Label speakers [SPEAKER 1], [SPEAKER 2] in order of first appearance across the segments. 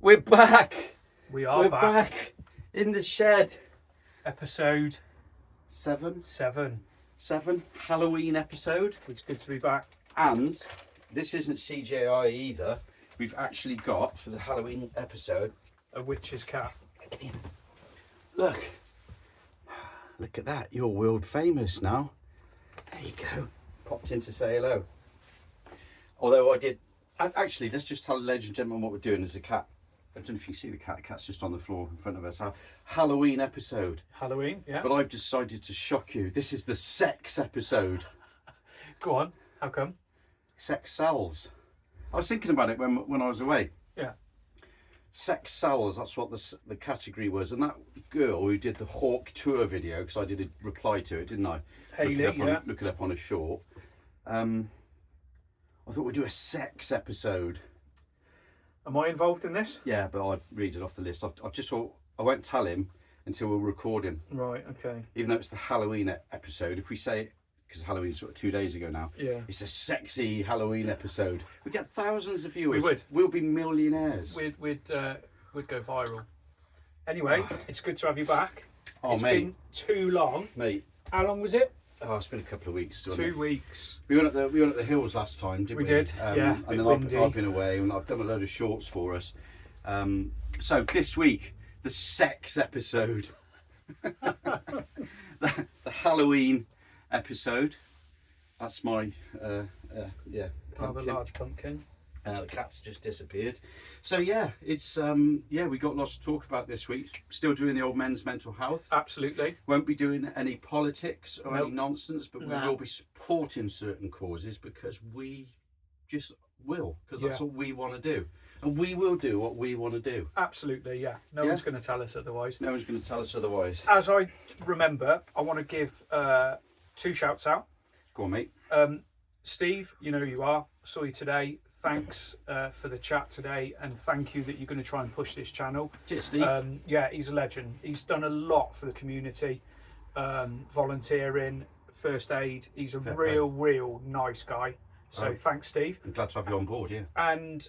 [SPEAKER 1] We're back.
[SPEAKER 2] We're
[SPEAKER 1] back in the shed.
[SPEAKER 2] Episode
[SPEAKER 1] 7
[SPEAKER 2] 7.
[SPEAKER 1] Halloween episode.
[SPEAKER 2] It's good to be back.
[SPEAKER 1] And this isn't CJI either. We've actually got, for the Halloween episode,
[SPEAKER 2] A witch's cat.
[SPEAKER 1] Look at that. You're world famous now. There you go. Popped in to say hello. Although actually, let's just tell the ladies and gentlemen what we're doing. There's a cat. I don't know if you can see the cat. The cat's just on the floor in front of us. Our Halloween episode.
[SPEAKER 2] Halloween, yeah.
[SPEAKER 1] But I've decided to shock you. This is the sex episode.
[SPEAKER 2] Go on. How come?
[SPEAKER 1] Sex sells. I was thinking about it when I was away.
[SPEAKER 2] Yeah.
[SPEAKER 1] Sex sells. That's what the category was. And that girl who did the Hawk Tour video, because I did a reply to it, didn't I?
[SPEAKER 2] Hayley,
[SPEAKER 1] Look it up on a short. I thought we'd do a sex episode.
[SPEAKER 2] Am I involved in this?
[SPEAKER 1] Yeah, but I'd read it off the list. I just thought I won't tell him until we're recording.
[SPEAKER 2] Right, okay.
[SPEAKER 1] Even though it's the Halloween episode, if we say it, because Halloween's sort of 2 days ago now,
[SPEAKER 2] Yeah.
[SPEAKER 1] it's a sexy Halloween episode. We get thousands of viewers.
[SPEAKER 2] We would.
[SPEAKER 1] We'll be millionaires.
[SPEAKER 2] We'd go viral. Anyway, it's good to have you back.
[SPEAKER 1] Oh,
[SPEAKER 2] It's
[SPEAKER 1] mate.
[SPEAKER 2] been too long.
[SPEAKER 1] Mate,
[SPEAKER 2] How long was it?
[SPEAKER 1] it's been a couple of weeks.
[SPEAKER 2] 2 weeks.
[SPEAKER 1] We went at the hills last time, didn't we?
[SPEAKER 2] We did, yeah,
[SPEAKER 1] And
[SPEAKER 2] bit
[SPEAKER 1] then
[SPEAKER 2] windy.
[SPEAKER 1] I've been away and I've done a load of shorts for us. So this week, the sex episode, the Halloween episode. That's my
[SPEAKER 2] Rather
[SPEAKER 1] pumpkin.
[SPEAKER 2] large pumpkin.
[SPEAKER 1] The cat's just disappeared. So yeah, it's we got lots to talk about this week. Still doing the old men's mental health.
[SPEAKER 2] Absolutely.
[SPEAKER 1] Won't be doing any politics or any
[SPEAKER 2] Nope.
[SPEAKER 1] nonsense, but we will be supporting certain causes because we just will, because that's
[SPEAKER 2] Yeah.
[SPEAKER 1] what we want to do. And we will do what we want to do.
[SPEAKER 2] Absolutely, yeah. No
[SPEAKER 1] Yeah.
[SPEAKER 2] one's going to tell us otherwise.
[SPEAKER 1] No one's going to tell us otherwise.
[SPEAKER 2] As I remember, I want to give 2 shouts out.
[SPEAKER 1] Go on, mate.
[SPEAKER 2] Steve, you know who you are. Saw you today. Thanks for the chat today, and thank you that you're going to try and push this channel.
[SPEAKER 1] Cheers, Steve.
[SPEAKER 2] Yeah, he's a legend. He's done a lot for the community, volunteering, first aid. He's a real nice guy. So thanks, Steve.
[SPEAKER 1] I'm glad to have you on board, yeah.
[SPEAKER 2] And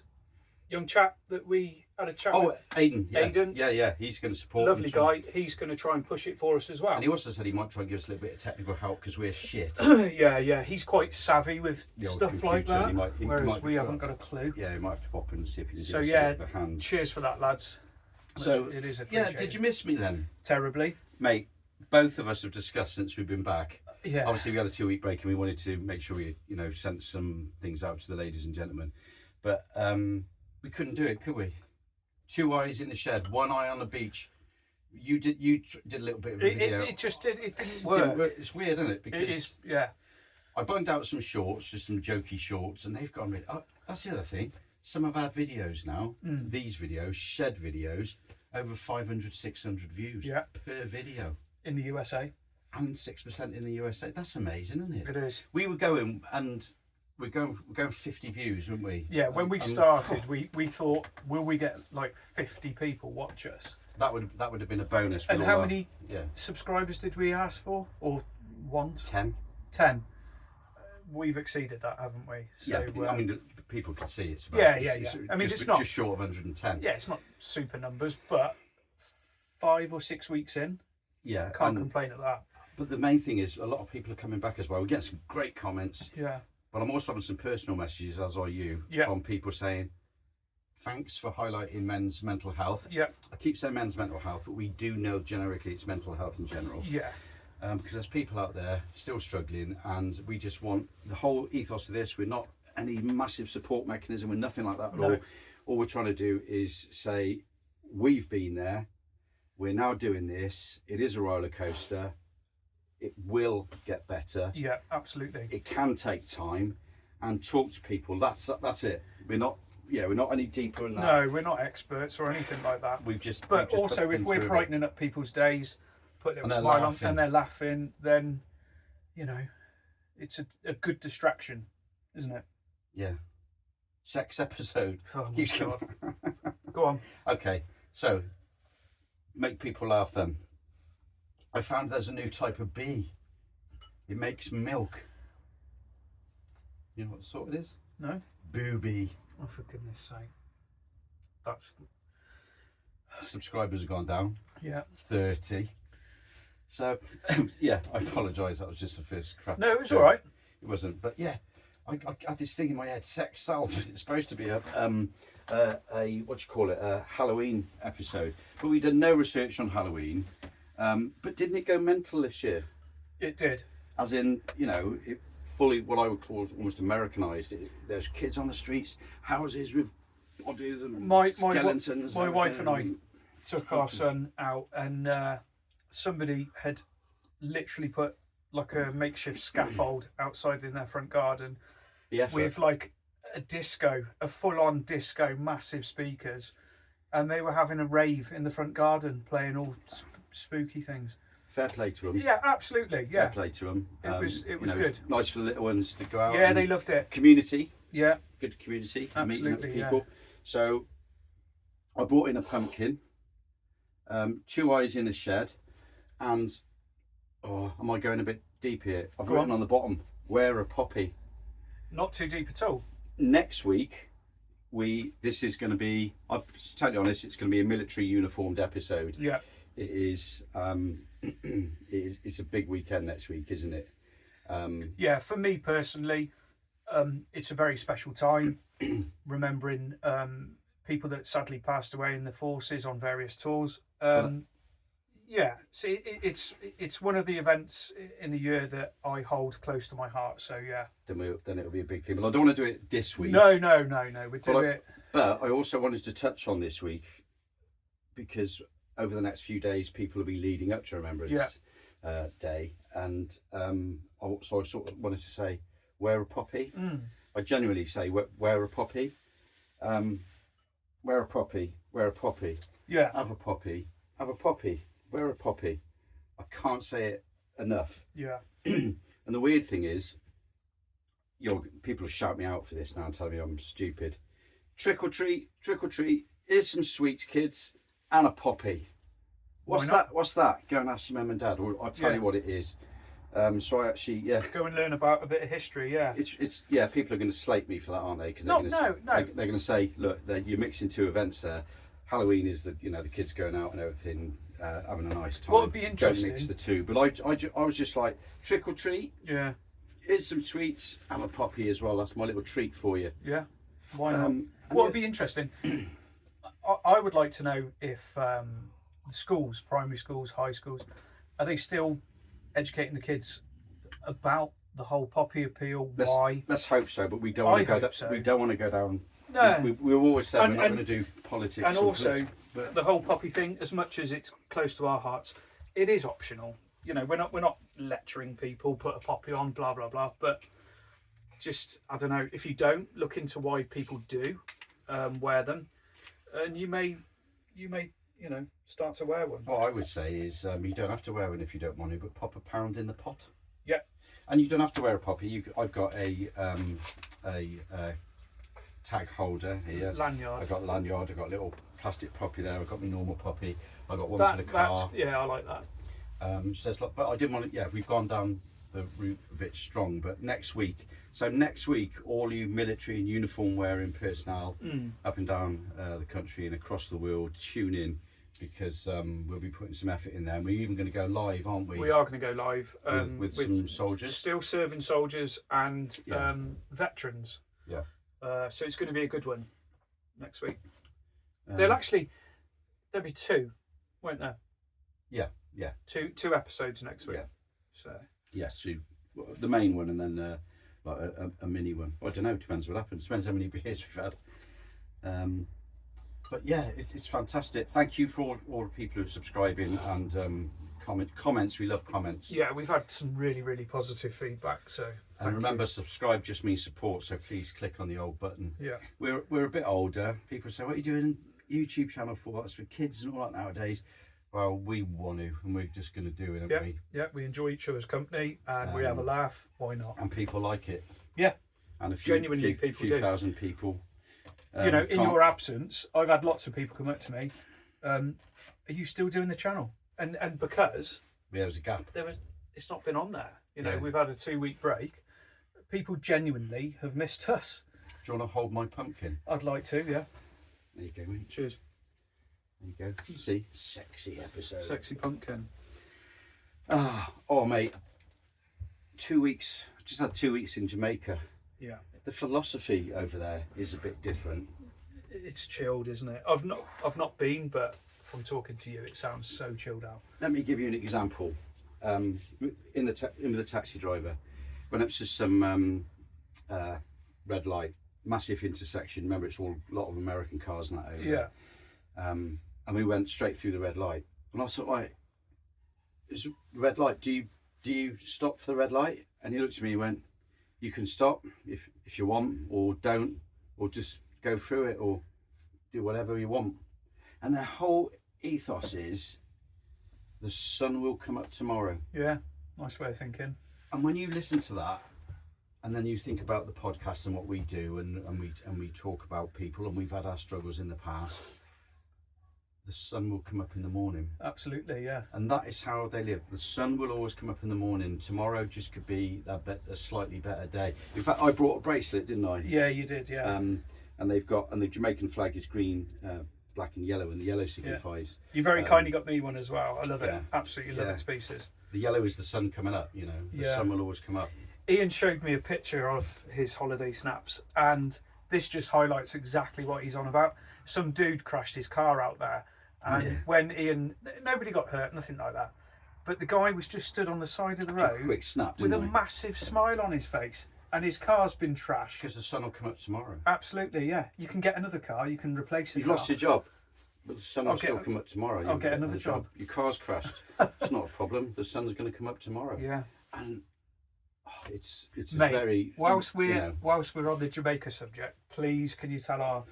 [SPEAKER 2] young chap that we had a chat with,
[SPEAKER 1] Aidan. Yeah.
[SPEAKER 2] Aidan.
[SPEAKER 1] Yeah, he's going to support.
[SPEAKER 2] lovely
[SPEAKER 1] and try-
[SPEAKER 2] guy. He's going to try and push it for us as well.
[SPEAKER 1] And he also said he might try and give us a little bit of technical help because we're shit.
[SPEAKER 2] yeah. He's quite savvy with
[SPEAKER 1] The old
[SPEAKER 2] stuff like
[SPEAKER 1] computer,
[SPEAKER 2] that,
[SPEAKER 1] he
[SPEAKER 2] whereas
[SPEAKER 1] might
[SPEAKER 2] we
[SPEAKER 1] be-
[SPEAKER 2] haven't got a clue.
[SPEAKER 1] Yeah, he might have to pop in and see if he can give
[SPEAKER 2] So
[SPEAKER 1] us
[SPEAKER 2] yeah,
[SPEAKER 1] a bit of a hand.
[SPEAKER 2] cheers for that, lads.
[SPEAKER 1] So
[SPEAKER 2] It is
[SPEAKER 1] yeah,
[SPEAKER 2] appreciated.
[SPEAKER 1] did you miss me then?
[SPEAKER 2] Terribly.
[SPEAKER 1] Mate, both of us have discussed since we've been back.
[SPEAKER 2] Yeah.
[SPEAKER 1] Obviously, we had a 2-week break and we wanted to make sure we, sent some things out to the ladies and gentlemen. But we couldn't do it, could we? 2 eyes in the shed, 1 eye on the beach. You did a little bit of a video.
[SPEAKER 2] It didn't
[SPEAKER 1] It
[SPEAKER 2] work.
[SPEAKER 1] didn't work. It's weird, isn't it? Because
[SPEAKER 2] It is, yeah.
[SPEAKER 1] I bunged out some shorts, just some jokey shorts, and they've gone really. Oh, that's the other thing. Some of our videos now, these videos, shed videos, over 500, 600 views
[SPEAKER 2] Yeah.
[SPEAKER 1] per video.
[SPEAKER 2] In the USA.
[SPEAKER 1] And 6% in the USA. That's amazing, isn't it?
[SPEAKER 2] It is.
[SPEAKER 1] We were going and we're going 50 views, weren't we?
[SPEAKER 2] Yeah, when we started, we thought, will we get like 50 people watch us?
[SPEAKER 1] That would have been a bonus. with
[SPEAKER 2] And
[SPEAKER 1] all
[SPEAKER 2] how
[SPEAKER 1] our-
[SPEAKER 2] many
[SPEAKER 1] Yeah,
[SPEAKER 2] subscribers did we ask for? Or want?
[SPEAKER 1] 10.
[SPEAKER 2] 10. We've exceeded that, haven't we? So,
[SPEAKER 1] yeah, I mean, the people can see it's. About,
[SPEAKER 2] Yeah.
[SPEAKER 1] it's
[SPEAKER 2] I mean,
[SPEAKER 1] just,
[SPEAKER 2] it's not-
[SPEAKER 1] just short of 110.
[SPEAKER 2] yeah, it's not super numbers, but 5 or 6 weeks in,
[SPEAKER 1] Yeah,
[SPEAKER 2] can't
[SPEAKER 1] and-
[SPEAKER 2] complain at that.
[SPEAKER 1] but the main thing is a lot of people are coming back as well. We get some great comments.
[SPEAKER 2] Yeah.
[SPEAKER 1] But I'm also having some personal messages, as are you,
[SPEAKER 2] Yeah.
[SPEAKER 1] from people saying, thanks for highlighting men's mental health.
[SPEAKER 2] Yeah.
[SPEAKER 1] I keep saying men's mental health, but we do know generically it's mental health in general.
[SPEAKER 2] Yeah.
[SPEAKER 1] Because there's people out there still struggling, and we just want the whole ethos of this. We're not any massive support mechanism, we're nothing like that at all.
[SPEAKER 2] No.
[SPEAKER 1] All we're trying to do is say, we've been there, we're now doing this, it is a roller coaster, it will get better.
[SPEAKER 2] Yeah, absolutely.
[SPEAKER 1] It can take time, and talk to people. That's it. We're not any deeper than that.
[SPEAKER 2] No, we're not experts or anything like that.
[SPEAKER 1] We've just.
[SPEAKER 2] But
[SPEAKER 1] we've just
[SPEAKER 2] also, if
[SPEAKER 1] been
[SPEAKER 2] we're
[SPEAKER 1] through it.
[SPEAKER 2] brightening up people's days, putting a
[SPEAKER 1] And they're
[SPEAKER 2] smile on,
[SPEAKER 1] laughing.
[SPEAKER 2] and they're laughing, then, it's a good distraction, isn't it?
[SPEAKER 1] Yeah. Sex episode.
[SPEAKER 2] Oh my
[SPEAKER 1] Keeps
[SPEAKER 2] God.
[SPEAKER 1] going.
[SPEAKER 2] Go on.
[SPEAKER 1] Okay, so make people laugh then. I found there's a new type of bee. It makes milk. You know what sort it is?
[SPEAKER 2] No?
[SPEAKER 1] Booby.
[SPEAKER 2] Oh, for goodness sake. That's
[SPEAKER 1] subscribers have gone down.
[SPEAKER 2] Yeah.
[SPEAKER 1] 30. So, yeah, I apologise. That was just the first crap.
[SPEAKER 2] No, it was
[SPEAKER 1] joke.
[SPEAKER 2] all right.
[SPEAKER 1] It wasn't, but yeah, I had this thing in my head. Sex sells. It's supposed to be a what you call it, a Halloween episode, but we did no research on Halloween. But didn't it go mental this year?
[SPEAKER 2] It did.
[SPEAKER 1] As in, you know, it fully what I would call almost Americanized. There's kids on the streets, houses with bodies and skeletons.
[SPEAKER 2] My wife and I took our son out, and somebody had literally put like a makeshift scaffold outside in their front garden with like a disco, a full-on disco, massive speakers, and they were having a rave in the front garden, playing all spooky things.
[SPEAKER 1] Fair play to them.
[SPEAKER 2] Yeah, absolutely. Yeah,
[SPEAKER 1] fair play to them.
[SPEAKER 2] It was
[SPEAKER 1] you know,
[SPEAKER 2] good.
[SPEAKER 1] Nice for the little ones to go out.
[SPEAKER 2] Yeah, they loved it.
[SPEAKER 1] Community.
[SPEAKER 2] Yeah,
[SPEAKER 1] Good community.
[SPEAKER 2] absolutely.
[SPEAKER 1] Meeting up people. So I brought in a pumpkin, 2 eyes in a shed, and am I going a bit deep here? I've written on the bottom, wear a poppy.
[SPEAKER 2] Not too deep at all.
[SPEAKER 1] Next week, this is going to be, I'll tell you honest, it's going to be a military uniformed episode.
[SPEAKER 2] Yeah.
[SPEAKER 1] It is, it's a big weekend next week, isn't it?
[SPEAKER 2] Yeah, for me personally, it's a very special time, remembering people that sadly passed away in the forces on various tours. Yeah, see, it's one of the events in the year that I hold close to my heart. So yeah.
[SPEAKER 1] Then it'll be a big thing. But I don't want to do it this week.
[SPEAKER 2] No. We do it.
[SPEAKER 1] But I also wanted to touch on this week because over the next few days, people will be leading up to Remembrance Day, and so I sort of wanted to say, wear a poppy. I genuinely say, wear a poppy. Wear a poppy. Wear a poppy.
[SPEAKER 2] Yeah.
[SPEAKER 1] Have a poppy. Have a poppy. Wear a poppy. I can't say it enough.
[SPEAKER 2] Yeah.
[SPEAKER 1] And the weird thing is, people will shout me out for this now and tell me I'm stupid. Trick or treat. Here's some sweets, kids, and a poppy. What's that? Go and ask your mum and dad, or I'll tell you what it is. So I actually,
[SPEAKER 2] go and learn about a bit of history. Yeah.
[SPEAKER 1] It's people are going to slate me for that, aren't they? Because
[SPEAKER 2] No.
[SPEAKER 1] They're going to say, look, you're mixing two events there. Halloween is the kids going out and everything, having a nice time.
[SPEAKER 2] What would be interesting?
[SPEAKER 1] Don't mix the two. But I was just like, trick or treat.
[SPEAKER 2] Yeah.
[SPEAKER 1] Here's some sweets and a poppy as well. That's my little treat for you.
[SPEAKER 2] Yeah. Why not? What would be interesting? I would like to know if schools, primary schools, high schools, are they still educating the kids about the whole poppy appeal? Why?
[SPEAKER 1] Let's hope so, but we don't want to go.
[SPEAKER 2] So.
[SPEAKER 1] We don't want to go down.
[SPEAKER 2] No.
[SPEAKER 1] We've always said we're not going to do politics.
[SPEAKER 2] And also, the whole poppy thing, as much as it's close to our hearts, it is optional. You know, we're not lecturing people, put a poppy on, blah blah blah. But just, I don't know, if you don't look into why people do wear them, and you may start to wear one.
[SPEAKER 1] What I would say is you don't have to wear one if you don't want to, but pop a pound in the pot.
[SPEAKER 2] Yeah.
[SPEAKER 1] And you don't have to wear a poppy. I've got a tag holder here.
[SPEAKER 2] Lanyard.
[SPEAKER 1] I've got a lanyard. I've got a little plastic poppy there. I've got my normal poppy. I've got one for the car.
[SPEAKER 2] I like that.
[SPEAKER 1] So it's like, but I didn't want to. Yeah, we've gone down the route a bit strong. But next week, all you military and uniform wearing personnel up and down the country and across the world, tune in, because we'll be putting some effort in there. And we're even going to go live, aren't we?
[SPEAKER 2] We are going to go live
[SPEAKER 1] with some soldiers,
[SPEAKER 2] still serving soldiers and veterans.
[SPEAKER 1] Yeah.
[SPEAKER 2] So it's going to be a good one next week. There'll be two, won't there?
[SPEAKER 1] Yeah.
[SPEAKER 2] Two episodes next week.
[SPEAKER 1] Yeah.
[SPEAKER 2] So.
[SPEAKER 1] Yes, the main one, and then like a mini one. I don't know. Depends what happens. Depends how many beers we've had. But yeah, it's fantastic. Thank you for all the people who are subscribing and comments. We love comments.
[SPEAKER 2] Yeah, we've had some really, really positive feedback. So
[SPEAKER 1] and remember, subscribe just means support. So please click on the old button.
[SPEAKER 2] Yeah,
[SPEAKER 1] we're a bit older. People say, "What are you doing a YouTube channel for? That's for kids and all that nowadays." Well, we want to, and we're just going to do it, aren't we?
[SPEAKER 2] Yeah, we enjoy each other's company, and we have a laugh. Why not?
[SPEAKER 1] And people like it.
[SPEAKER 2] Yeah,
[SPEAKER 1] and
[SPEAKER 2] genuinely,
[SPEAKER 1] people
[SPEAKER 2] do.
[SPEAKER 1] Thousand people.
[SPEAKER 2] In your absence, I've had lots of people come up to me. Are you still doing the channel? And because
[SPEAKER 1] there was a gap.
[SPEAKER 2] It's not been on there. We've had a 2-week break. People genuinely have missed us.
[SPEAKER 1] Do you want to hold my pumpkin?
[SPEAKER 2] I'd like to. Yeah.
[SPEAKER 1] There you go, mate.
[SPEAKER 2] Cheers.
[SPEAKER 1] There you go. See, sexy episode.
[SPEAKER 2] Sexy pumpkin.
[SPEAKER 1] Oh, mate. 2 weeks. Just had 2 weeks in Jamaica.
[SPEAKER 2] Yeah.
[SPEAKER 1] The philosophy over there is a bit different.
[SPEAKER 2] It's chilled, isn't it? I've not been, but from talking to you, it sounds so chilled out.
[SPEAKER 1] Let me give you an example. In the taxi driver, went up to some red light, massive intersection. Remember, it's all a lot of American cars and that over there. And we went straight through the red light, and I was sort of like, "It's a red light. Do you stop for the red light?" And he looked at me and went, "You can stop if you want, or don't, or just go through it, or do whatever you want." And their whole ethos is, the sun will come up tomorrow.
[SPEAKER 2] Yeah, nice way of thinking.
[SPEAKER 1] And when you listen to that, and then you think about the podcast and what we do, and we talk about people, and we've had our struggles in the past, the sun will come up in the morning.
[SPEAKER 2] Absolutely, yeah.
[SPEAKER 1] And that is how they live. The sun will always come up in the morning. Tomorrow just could be a slightly better day. In fact, I brought a bracelet, didn't I?
[SPEAKER 2] Yeah, you did, yeah.
[SPEAKER 1] And the Jamaican flag is green, black and yellow, and the yellow signifies.
[SPEAKER 2] Yeah. You very kindly got me one as well. I love it. Absolutely love it to pieces.
[SPEAKER 1] The yellow is the sun coming up, you know. The sun will always come up.
[SPEAKER 2] Ian showed me a picture of his holiday snaps, and this just highlights exactly what he's on about. Some dude crashed his car out there, and when Ian, nobody got hurt, nothing like that, but the guy was just stood on the side of the road,
[SPEAKER 1] quick snap,
[SPEAKER 2] with a massive smile on his face, and his car's been trashed.
[SPEAKER 1] Because the sun will come up tomorrow.
[SPEAKER 2] Absolutely, yeah. You can get another car, you can replace it.
[SPEAKER 1] You've lost your job, but the sun will still come up tomorrow.
[SPEAKER 2] I'll get another job.
[SPEAKER 1] Your car's crashed. It's not a problem. The sun's going to come up tomorrow.
[SPEAKER 2] Yeah.
[SPEAKER 1] And it's
[SPEAKER 2] Mate,
[SPEAKER 1] very.
[SPEAKER 2] Whilst we're on the Jamaica subject, please can you tell our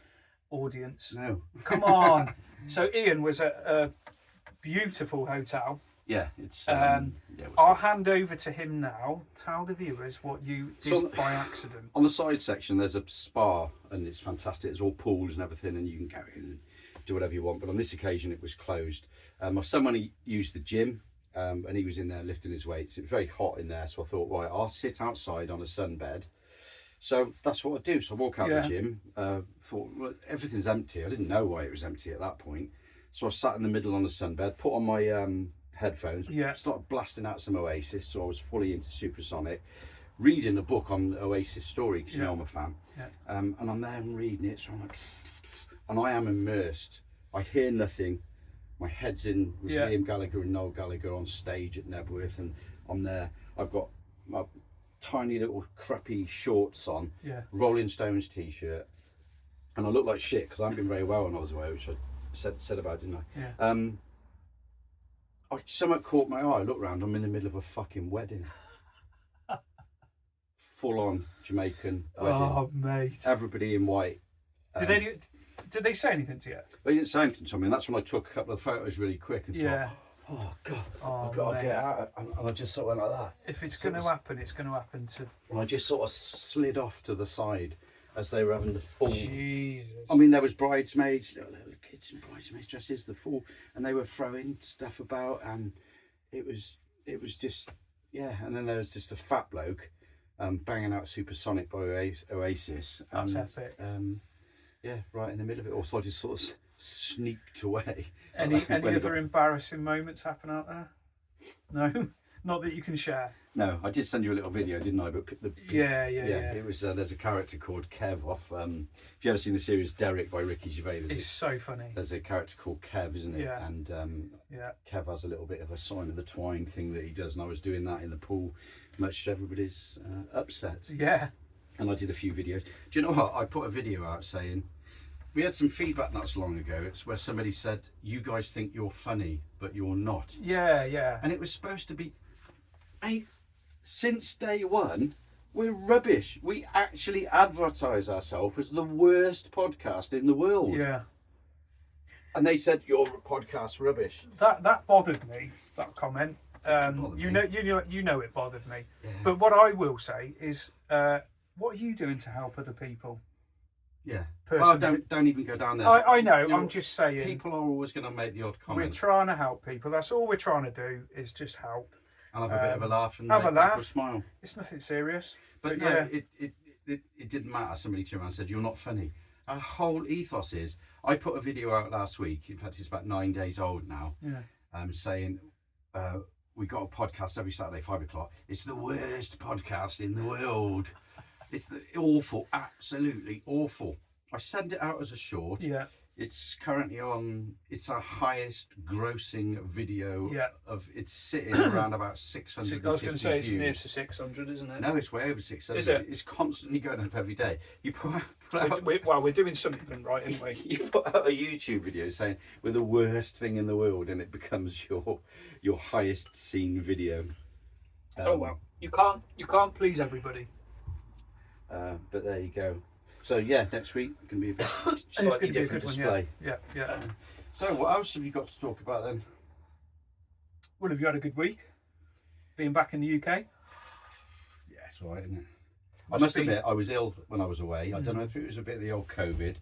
[SPEAKER 2] audience?
[SPEAKER 1] No.
[SPEAKER 2] Come on. So Ian was at a beautiful hotel.
[SPEAKER 1] Yeah, it's.
[SPEAKER 2] I'll hand over to him now. Tell the viewers what you did by accident.
[SPEAKER 1] On the side section, there's a spa, and it's fantastic. There's all pools and everything, and you can go in and do whatever you want. But on this occasion, it was closed. My son, when he used the gym, and he was in there lifting his weights. It was very hot in there, so I thought, right, I'll sit outside on a sunbed. So that's what I do. So I walk out the gym. Thought, well, everything's empty. I didn't know why it was empty at that point. So I sat in the middle on the sunbed, put on my headphones, started blasting out some Oasis. So I was fully into Supersonic, reading a book on the Oasis story, because you know I'm a fan. And I'm there and reading it, so I'm like, and I am immersed. I hear nothing. My head's in with Liam Gallagher and Noel Gallagher on stage at Nebworth, and I'm there. I've got my tiny little crappy shorts on, Rolling Stones t-shirt, and I look like shit because I haven't been very well when I was away, which I said about, didn't I? Something caught my eye. I looked round, I'm in the middle of a fucking wedding. Full on Jamaican wedding.
[SPEAKER 2] Oh, mate.
[SPEAKER 1] Everybody in white.
[SPEAKER 2] Did they say anything to you?
[SPEAKER 1] They didn't say anything to me, and that's when I took a couple of photos really quick and thought, oh God, I've got to get out. And I just sort of went like that.
[SPEAKER 2] If it's going to happen, it's going to happen to...
[SPEAKER 1] And I just sort of slid off to the side as they were having the full...
[SPEAKER 2] Jesus.
[SPEAKER 1] I mean, there was bridesmaids, little kids in bridesmaids dresses, the full, and they were throwing stuff about, and it was just, and then there was just a fat bloke banging out Supersonic by Oasis.
[SPEAKER 2] That's epic.
[SPEAKER 1] Right in the middle of it all. So I just sort of sneaked away.
[SPEAKER 2] Any other embarrassing moments happen out there? No? Not that you can share?
[SPEAKER 1] No, I did send you a little video, didn't I? But
[SPEAKER 2] yeah.
[SPEAKER 1] It was, there's a character called Kev off, if you've ever seen the series Derek by Ricky Gervais.
[SPEAKER 2] It's so funny.
[SPEAKER 1] There's a character called Kev, isn't it?
[SPEAKER 2] Yeah.
[SPEAKER 1] And Kev has a little bit of a sign of the twine thing that he does, and I was doing that in the pool, much to everybody's upset.
[SPEAKER 2] Yeah.
[SPEAKER 1] And I did a few videos. Do you know what? I put a video out saying, we had some feedback not so long ago. It's where somebody said, you guys think you're funny, but you're not.
[SPEAKER 2] Yeah.
[SPEAKER 1] And it was supposed to be, since day one, we're rubbish. We actually advertise ourselves as the worst podcast in the world.
[SPEAKER 2] Yeah.
[SPEAKER 1] And they said, your podcast's rubbish.
[SPEAKER 2] That bothered me, that comment. You know it bothered me. Yeah. But what I will say is, what are you doing to help other people?
[SPEAKER 1] Yeah. Well, don't even go down there.
[SPEAKER 2] I know. I'm just saying.
[SPEAKER 1] People are always going to make the odd comment.
[SPEAKER 2] We're trying to help people. That's all we're trying to do is just help.
[SPEAKER 1] And have a bit of a laugh and
[SPEAKER 2] have
[SPEAKER 1] make
[SPEAKER 2] a laugh.
[SPEAKER 1] People smile.
[SPEAKER 2] It's nothing serious.
[SPEAKER 1] But no, it didn't matter. Somebody turned around and said, you're not funny. Our whole ethos is, I put a video out last week. In fact, it's about 9 days old now.
[SPEAKER 2] Yeah.
[SPEAKER 1] Saying we got a podcast every Saturday 5 o'clock. It's the worst podcast in the world. It's awful, absolutely awful. I sent it out as a short.
[SPEAKER 2] Yeah.
[SPEAKER 1] It's currently on. It's our highest grossing video.
[SPEAKER 2] Yeah.
[SPEAKER 1] It's sitting around about 650
[SPEAKER 2] I was going to say it's
[SPEAKER 1] views.
[SPEAKER 2] near to 600, isn't it?
[SPEAKER 1] No, it's way over 600.
[SPEAKER 2] Is it?
[SPEAKER 1] It's constantly going up every day. You put out,
[SPEAKER 2] We're doing something right anyway.
[SPEAKER 1] you put out a YouTube video saying we're the worst thing in the world, and it becomes your highest seen video.
[SPEAKER 2] Oh well, you can't please everybody.
[SPEAKER 1] But there you go. So yeah, next week can be a bit slightly different display.
[SPEAKER 2] Yeah.
[SPEAKER 1] So what else have you got to talk about then?
[SPEAKER 2] Well, have you had a good week? Being back in the UK?
[SPEAKER 1] Yeah, it's all right, isn't it? I must admit, I was ill when I was away. I don't know if it was a bit of the old COVID,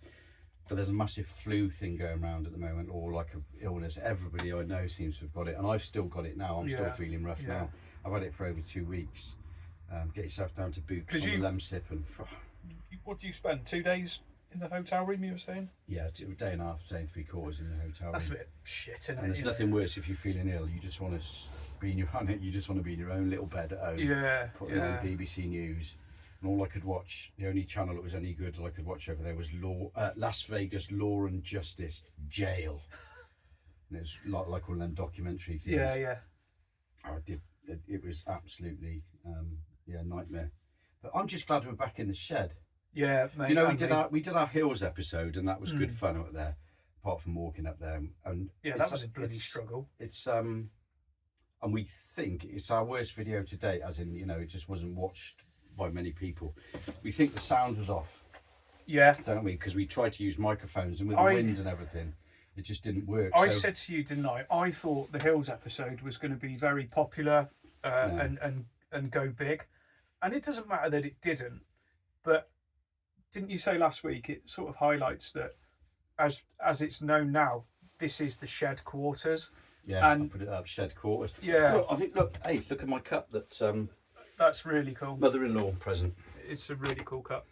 [SPEAKER 1] but there's a massive flu thing going around at the moment, or like an illness. Everybody I know seems to have got it, and I've still got it now. I'm still feeling rough now. I've had it for over 2 weeks. Get yourself down to Boots on the Lemsip and...
[SPEAKER 2] What do you spend? 2 days in the hotel room, you were saying?
[SPEAKER 1] Yeah, a day and a half, day and 3/4 in the hotel room.
[SPEAKER 2] That's a bit shit, isn't it?
[SPEAKER 1] And there's nothing worse if you're feeling ill. You just want to be in your you just want to be in your own little bed at home.
[SPEAKER 2] Yeah.
[SPEAKER 1] Putting on BBC News. And all I could watch, the only channel that was any good I could watch over there was Las Vegas Law and Justice Jail. And it was like one of them documentary things.
[SPEAKER 2] Yeah.
[SPEAKER 1] It was absolutely nightmare. But I'm just glad we're back in the shed.
[SPEAKER 2] Yeah, mate.
[SPEAKER 1] You know, we did our hills episode, and that was good fun up there. Apart from walking up there, and
[SPEAKER 2] that was a bloody struggle.
[SPEAKER 1] It's and we think it's our worst video to date, as in, you know, it just wasn't watched by many people. We think the sound was off.
[SPEAKER 2] Yeah,
[SPEAKER 1] don't we? Because we tried to use microphones, and with the wind and everything, it just didn't work.
[SPEAKER 2] I said to you, didn't I? I thought the hills episode was going to be very popular and go big, and it doesn't matter that it didn't, but. Didn't you say last week it sort of highlights that as it's known now, this is the shed quarters?
[SPEAKER 1] Yeah, and I put it up, shed quarters.
[SPEAKER 2] Yeah.
[SPEAKER 1] Look, hey, look at my cup.
[SPEAKER 2] That's really cool.
[SPEAKER 1] Mother-in-law present.
[SPEAKER 2] It's a really cool cup.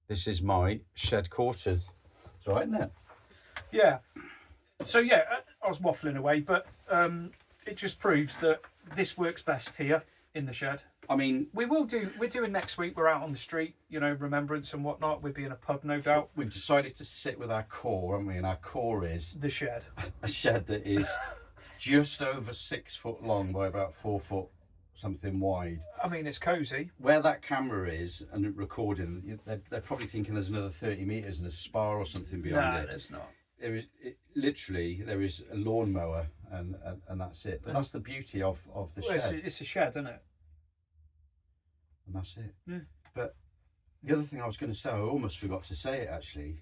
[SPEAKER 1] This is my shed quarters. It's all right, isn't it?
[SPEAKER 2] Yeah. So yeah, I was waffling away, but it just proves that this works best here in the shed.
[SPEAKER 1] I mean,
[SPEAKER 2] we're doing next week. We're out on the street, you know, remembrance and whatnot. We'll be in a pub, no doubt.
[SPEAKER 1] We've decided to sit with our core, haven't we? And our core is
[SPEAKER 2] the shed.
[SPEAKER 1] A shed that is just over 6 foot long by about 4 foot something wide.
[SPEAKER 2] I mean, it's cozy.
[SPEAKER 1] Where that camera is and recording, they're probably thinking there's another 30 meters and a spa or something beyond it.
[SPEAKER 2] No, there's not.
[SPEAKER 1] There is there is a lawnmower and that's it. But that's the beauty of the shed.
[SPEAKER 2] It's a shed, isn't it?
[SPEAKER 1] And that's it.
[SPEAKER 2] Yeah.
[SPEAKER 1] But the other thing I was going to say, I almost forgot to say it actually.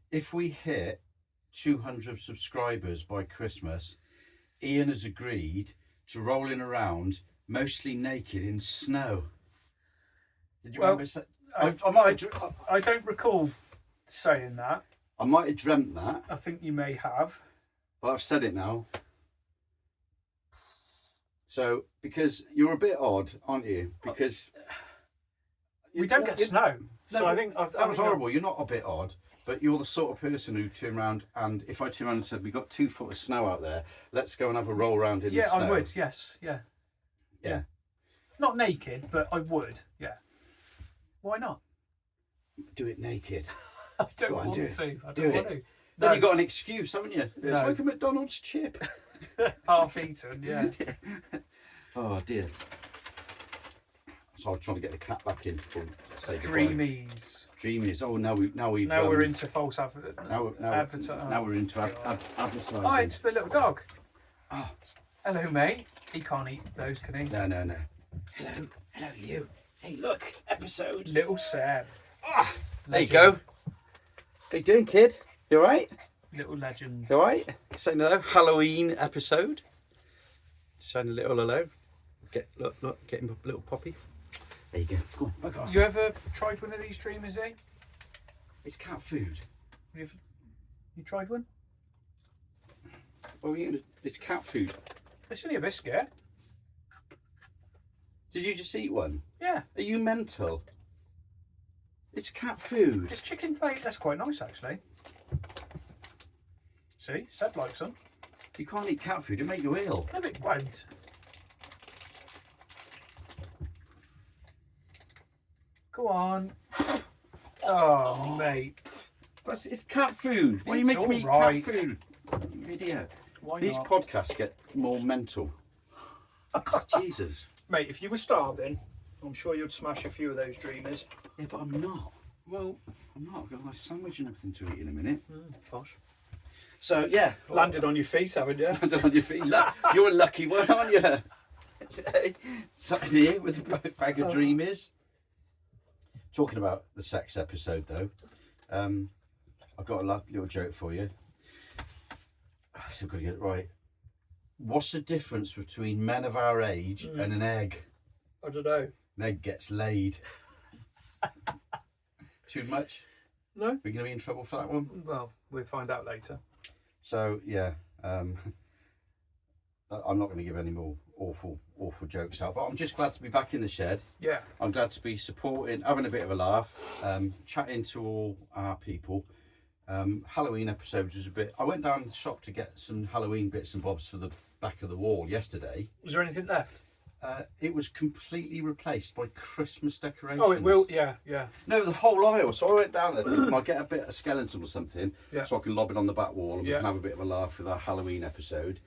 [SPEAKER 1] If we hit 200 subscribers by Christmas, Ian has agreed to rolling around mostly naked in snow. Did you remember?
[SPEAKER 2] I don't recall saying that.
[SPEAKER 1] I might have dreamt that.
[SPEAKER 2] I think you may have.
[SPEAKER 1] But I've said it now. So, because you're a bit odd, aren't you? Because
[SPEAKER 2] we don't get snow.
[SPEAKER 1] No,
[SPEAKER 2] so I think
[SPEAKER 1] that was horrible. You're not a bit odd, but you're the sort of person who turn around and if I turn around and said, "We got 2 foot of snow out there. Let's go and have a roll around in the snow."
[SPEAKER 2] Yeah, I would. Yes. Yeah. Not naked, but I would. Yeah. Why not?
[SPEAKER 1] Do it naked.
[SPEAKER 2] I don't want to. I don't want to.
[SPEAKER 1] Then you've got an excuse, haven't you? It's like a McDonald's chip.
[SPEAKER 2] Half eaten, yeah.
[SPEAKER 1] Oh dear. So I was trying to get the cat back in.
[SPEAKER 2] Dreamies.
[SPEAKER 1] Oh, now
[SPEAKER 2] we're into false advertising.
[SPEAKER 1] Now we're into advertising.
[SPEAKER 2] Oh, it's the little dog. Oh. Hello, mate. He can't eat those, can he?
[SPEAKER 1] No. Hello, you. Hey, look, episode.
[SPEAKER 2] Little Sam.
[SPEAKER 1] Ah, there you go. How you doing, kid? You all right?
[SPEAKER 2] Little legend.
[SPEAKER 1] You all right? Saying hello. Halloween episode. Saying a little hello. Look, get him a little poppy. There you go. Go on, back off.
[SPEAKER 2] You ever tried one of these Dreamers, eh?
[SPEAKER 1] It's cat food.
[SPEAKER 2] You tried one?
[SPEAKER 1] Well, it's cat food.
[SPEAKER 2] It's only a biscuit.
[SPEAKER 1] Did you just eat one?
[SPEAKER 2] Yeah.
[SPEAKER 1] Are you mental? It's cat food.
[SPEAKER 2] It's chicken fake. That's quite nice, actually. See, Seb likes them.
[SPEAKER 1] You can't eat cat food, it'll make you ill.
[SPEAKER 2] No, it won't. Go on. Oh, mate.
[SPEAKER 1] But it's cat food. Why are you
[SPEAKER 2] It's
[SPEAKER 1] making me eat
[SPEAKER 2] alright.
[SPEAKER 1] cat food? You idiot.
[SPEAKER 2] Why
[SPEAKER 1] These
[SPEAKER 2] not?
[SPEAKER 1] podcasts get more mental. Jesus.
[SPEAKER 2] Mate, if you were starving, I'm sure you'd smash a few of those dreamers.
[SPEAKER 1] Yeah, but I'm not. Well, I'm not. I've got a nice sandwich and everything to eat in a minute.
[SPEAKER 2] Posh.
[SPEAKER 1] So, yeah.
[SPEAKER 2] Landed on your feet, haven't you?
[SPEAKER 1] Landed on your feet. You're a lucky one, aren't you? Sat here with a bag of dreamies. Talking about the sex episode, though, I've got a little joke for you. I've still got to get it right. What's the difference between men of our age and an egg?
[SPEAKER 2] I don't know.
[SPEAKER 1] An egg gets laid. Too much?
[SPEAKER 2] No.
[SPEAKER 1] We're going to be in trouble for that one?
[SPEAKER 2] Well, we'll find out later.
[SPEAKER 1] So, yeah. I'm not going to give any more awful jokes out, but I'm just glad to be back in the shed.
[SPEAKER 2] Yeah.
[SPEAKER 1] I'm glad to be supporting, having a bit of a laugh, chatting to all our people. Halloween episode was a bit... I went down to the shop to get some Halloween bits and bobs for the back of the wall yesterday.
[SPEAKER 2] Was there anything left?
[SPEAKER 1] It was completely replaced by Christmas decorations.
[SPEAKER 2] Oh, it will. Yeah, yeah.
[SPEAKER 1] No, the whole aisle. So I went down there thinking I'll get a bit of skeleton or something,
[SPEAKER 2] Yeah.
[SPEAKER 1] so I can lob it on the back wall and we
[SPEAKER 2] Yeah.
[SPEAKER 1] can have a bit of a laugh with our Halloween episode.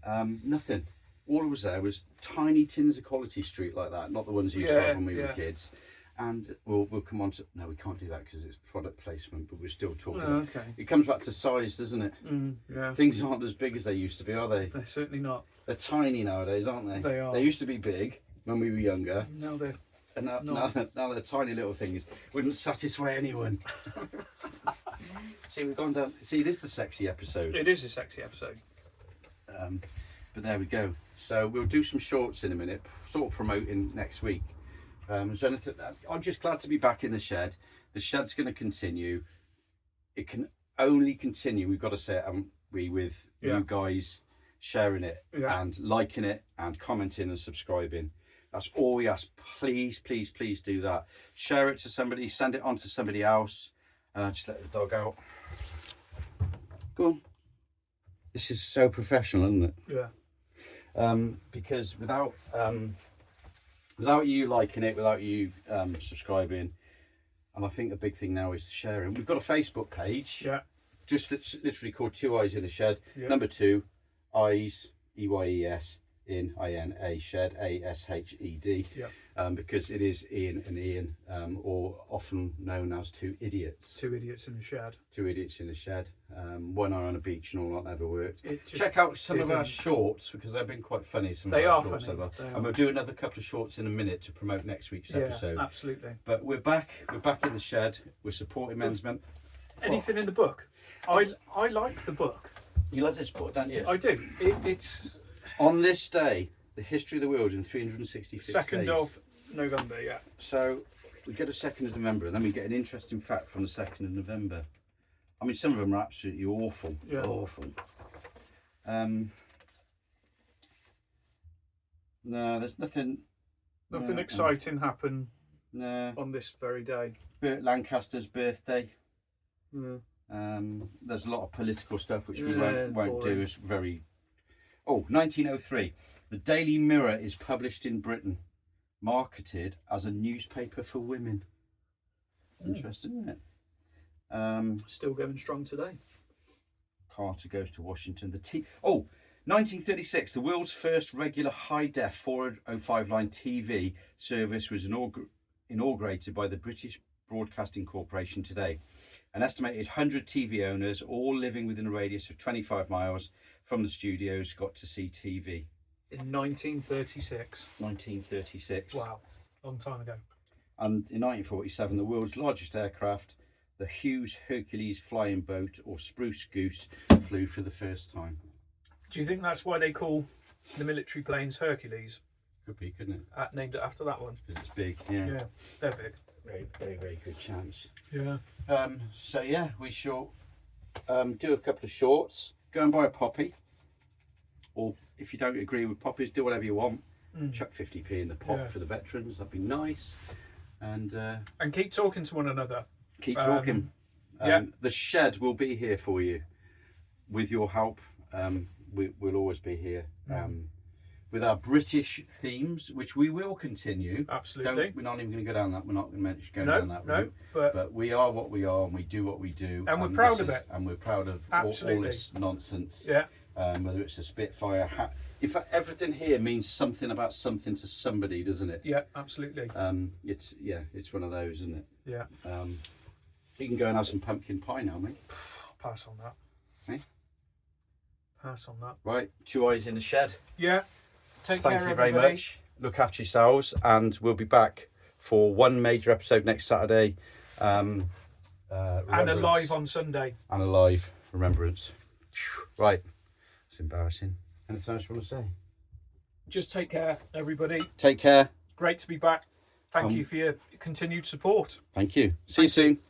[SPEAKER 1] Nothing. All that was there was tiny tins of Quality Street like that, not the ones you used to have when we were kids. And we'll come on to... No, we can't do that because it's product placement, but we're still talking about...
[SPEAKER 2] Okay.
[SPEAKER 1] It comes back to size, doesn't it?
[SPEAKER 2] Yeah.
[SPEAKER 1] Things aren't as big as they used to be, are they?
[SPEAKER 2] They're certainly not.
[SPEAKER 1] They're tiny nowadays, aren't they?
[SPEAKER 2] They are.
[SPEAKER 1] They used to be big when we were younger.
[SPEAKER 2] No, they're...
[SPEAKER 1] And now they're tiny little things. Wouldn't satisfy anyone. See, we've gone down... See, it is the sexy episode.
[SPEAKER 2] It is a sexy episode.
[SPEAKER 1] But there we go. So we'll do some shorts in a minute, sort of promoting next week. So anything, I'm just glad to be back in the shed. The shed's going to continue. It can only continue. We've got to say it, haven't we, with you guys sharing it and liking it and commenting and subscribing. That's all we ask. Please, please, please do that. Share it to somebody. Send it on to somebody else. Just let the dog out. Go on. This is so professional, isn't it?
[SPEAKER 2] Yeah.
[SPEAKER 1] Because without you liking it, without you subscribing, and I think the big thing now is sharing. We've got a Facebook page.
[SPEAKER 2] Yeah.
[SPEAKER 1] Just it's literally called 2 Eyes in the Shed.
[SPEAKER 2] Yeah.
[SPEAKER 1] Number 2 Eyes, EYES in INA Shed, ASHED.
[SPEAKER 2] Yeah.
[SPEAKER 1] Because it is Ian and Ian, or often known as Two Idiots.
[SPEAKER 2] Two idiots in a shed.
[SPEAKER 1] Two Idiots in a Shed. One eye on a beach and all that never worked.
[SPEAKER 2] It just
[SPEAKER 1] Check out some of our
[SPEAKER 2] didn't.
[SPEAKER 1] shorts because they've been quite funny. Some
[SPEAKER 2] They
[SPEAKER 1] of our
[SPEAKER 2] are
[SPEAKER 1] shorts
[SPEAKER 2] funny,
[SPEAKER 1] have.
[SPEAKER 2] they
[SPEAKER 1] And
[SPEAKER 2] are.
[SPEAKER 1] we'll do another couple of shorts in a minute to promote next week's episode.
[SPEAKER 2] Yeah, absolutely.
[SPEAKER 1] But we're back. We're back in the shed. We're supporting Men's Men.
[SPEAKER 2] Anything in the book? I like the book.
[SPEAKER 1] You love this book, don't you?
[SPEAKER 2] I do. It's
[SPEAKER 1] On this day, the history of the world in 366
[SPEAKER 2] 2nd
[SPEAKER 1] days.
[SPEAKER 2] of November, yeah.
[SPEAKER 1] So we get a 2nd of November, and then we get an interesting fact from the 2nd of November. I mean, some of them are absolutely awful.
[SPEAKER 2] Yeah.
[SPEAKER 1] Awful. No, there's nothing.
[SPEAKER 2] Nothing
[SPEAKER 1] no,
[SPEAKER 2] exciting happened
[SPEAKER 1] No.
[SPEAKER 2] on this very day.
[SPEAKER 1] Burt Lancaster's birthday.
[SPEAKER 2] Yeah.
[SPEAKER 1] There's a lot of political stuff which we
[SPEAKER 2] Yeah,
[SPEAKER 1] won't do.
[SPEAKER 2] boring.
[SPEAKER 1] It's very... Oh, 1903. The Daily Mirror is published in Britain, marketed as a newspaper for women. Interesting, isn't it?
[SPEAKER 2] Still going strong today.
[SPEAKER 1] Carter goes to Washington. 1936. The world's first regular high-def 405 line TV service was inaugurated by the British Broadcasting Corporation today. An estimated 100 TV owners, all living within a radius of 25 miles from the studios, got to see TV.
[SPEAKER 2] In 1936.
[SPEAKER 1] 1936.
[SPEAKER 2] Wow, long time ago.
[SPEAKER 1] And in 1947, the world's largest aircraft, the Hughes Hercules flying boat, or Spruce Goose, flew for the first time.
[SPEAKER 2] Do you think that's why they call the military planes Hercules?
[SPEAKER 1] Could be, couldn't it?
[SPEAKER 2] Named it after that one.
[SPEAKER 1] Because it's big, yeah.
[SPEAKER 2] Yeah, they're big.
[SPEAKER 1] Very, very, very good chance.
[SPEAKER 2] Yeah.
[SPEAKER 1] So yeah, we shall do a couple of shorts. Go and buy a poppy, or if you don't agree with poppies, do whatever you want. Chuck 50p in the pot
[SPEAKER 2] Yeah.
[SPEAKER 1] for the veterans. That'd be nice. and
[SPEAKER 2] keep talking to one another.
[SPEAKER 1] keep talking.
[SPEAKER 2] Yeah.
[SPEAKER 1] The shed will be here for you with your help. We'll always be here with our British themes, which we will continue.
[SPEAKER 2] Absolutely.
[SPEAKER 1] We're not even going to go down that. We're not going to mention going down that route.
[SPEAKER 2] But
[SPEAKER 1] we are what we are, and we do what we do,
[SPEAKER 2] and we're proud of it.
[SPEAKER 1] And we're proud of all this nonsense.
[SPEAKER 2] Yeah.
[SPEAKER 1] Whether it's a Spitfire, in fact, everything here means something about something to somebody, doesn't it?
[SPEAKER 2] Yeah, absolutely.
[SPEAKER 1] It's one of those, isn't it?
[SPEAKER 2] Yeah.
[SPEAKER 1] You can go and have some pumpkin pie now, mate.
[SPEAKER 2] I'll pass on that.
[SPEAKER 1] Hey?
[SPEAKER 2] Pass on that.
[SPEAKER 1] Right, 2 eyes in the shed.
[SPEAKER 2] Yeah. Thank
[SPEAKER 1] you very much. Look after yourselves, and we'll be back for one major episode next Saturday. And
[SPEAKER 2] a live on Sunday.
[SPEAKER 1] And a live Remembrance. Right, it's embarrassing. Anything else you want to say?
[SPEAKER 2] Just take care, everybody.
[SPEAKER 1] Take care.
[SPEAKER 2] Great to be back. Thank you for your continued support.
[SPEAKER 1] Thank you. See you soon.